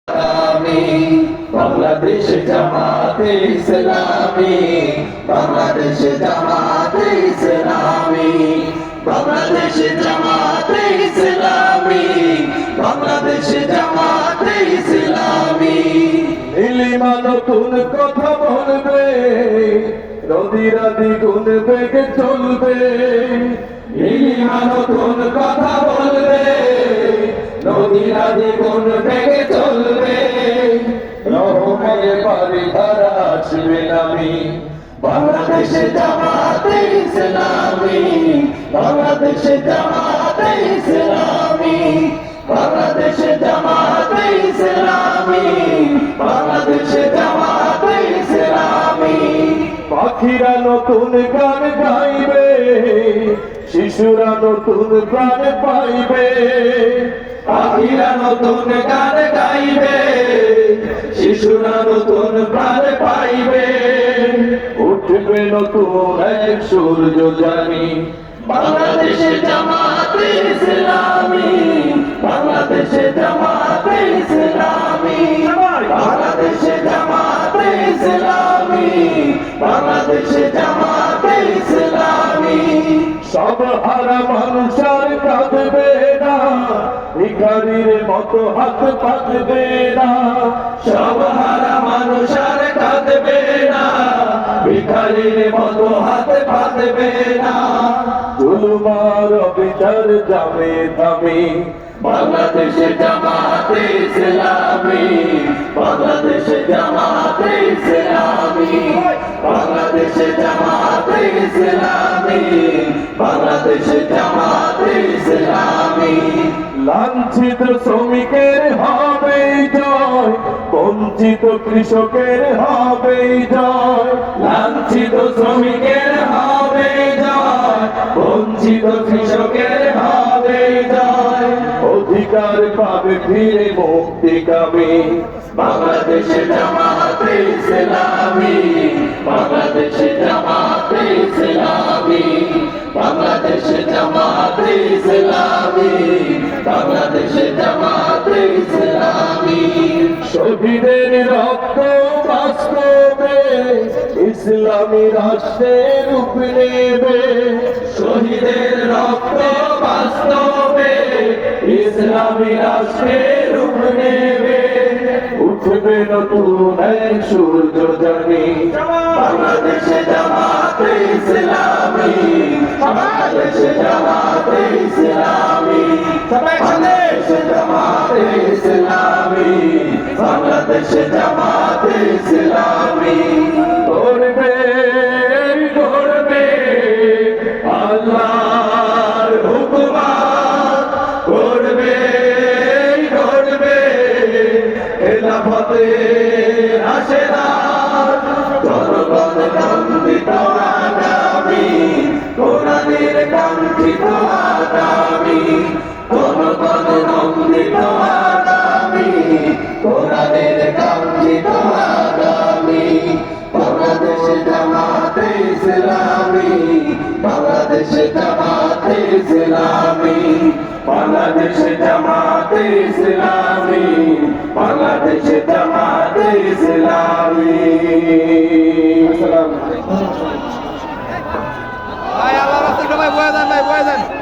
ইসলামী বাংলাদেশ জামাতে ইসলামী বাংলাদেশ জামাতে ইসলামী বাংলাদেশ জামাতে ইসলামী বাংলাদেশ জামাতে ইসলামী নীলিমা নতুন কথা বলবে নদীরা দ্বিগুণ বেগে চলবে নীলিমা নতুন কথা বলবে নদীরা দ্বিগুণ বেগে চলবে রহমের বাড়ি ধারা আসবে নামি বাংলাদেশ জামাতে ইসলামী বাংলাদেশ জামাতে ইসলামী বাংলাদেশ জামাতে ইসলামী বাংলাদেশ জামাতে ইসলামী পাখিরা নতুন গান গাইবে শিশুরা নতুন প্রাণ পাইবে পাখিরা নতুন গান গাইবে শিশুরা নতুন প্রাণ পাইবে উঠবে নতুন এক সূর্য জানি বাংলাদেশ জামাতে ইসলামী বাংলাদেশ জামাতে ইসলামী বাংলাদেশ জামাতে ইসলামী বাংলাদেশ জামাতে ইসলামী সব হারা মানুষ আর কাঁদবে না ভিখারির মতো হাত পাতবে না সব হারা মানুষ আর কাঁদবে না ভিখারির মতো হাত পাতবে না জুলুমার বিচার যাবে থামে বাংলাদেশ জামাতে ইসলামী বাংলাদেশ জামাতে ইসলামী বাংলাদেশ জামাতে ইসলামী বাংলাদেশ জামাতে ইসলামী লাঞ্ছিত শ্রমিকের হবে জয় বঞ্চিত কৃষকের হবে জয় লাঞ্ছিত শ্রমিকের হবে জয় বঞ্চিত কৃষকের হবে জয় অধিকার পাবে ফিরে মুক্তি কামে বাংলাদেশ জামাতে ইসলামী বাংলাদেশ জামাতে ইসলামী বাংলাদেশ জামাতে ইসলামী বাংলাদেশ জামাতে ইসলামী শহীদের রক্ত বাস্তবে ইসলামী রাষ্ট্রের রূপ নেবে শহীদের রক্ত বাস্তবে ইসলামী রাষ্ট্রের রূপ নেবে উঠবে নতুন এক সূর্য জানি বাংলাদেশ জামাতে ইসলামী বাংলাদেশ জামাতে ইসলামী বাংলাদেশ জামাতে ইসলামী বাংলাদেশ জামাতে ইসলামী গড়বে গড়বে আল্লাহর হুকুমত গড়বে গড়বে খেলাফতে রাশেদার জনগণ কাঙ্ক্ষিত আগামী কোরআনের কাঙ্ক্ষিত আগামী জনগণ কাঙ্ক্ষিত আগামী কোরআনের কাঙ্ক্ষিত আগামী বাংলাদেশ জামাতে ইসলামী বাংলাদেশ জামাতে ইসলামী বাংলাদেশ জামাতে ইসলামী বাংলাদেশ জামাতে ইসলামী ভাই আল্লাহ রাস্তায় ভাই বয়ে যান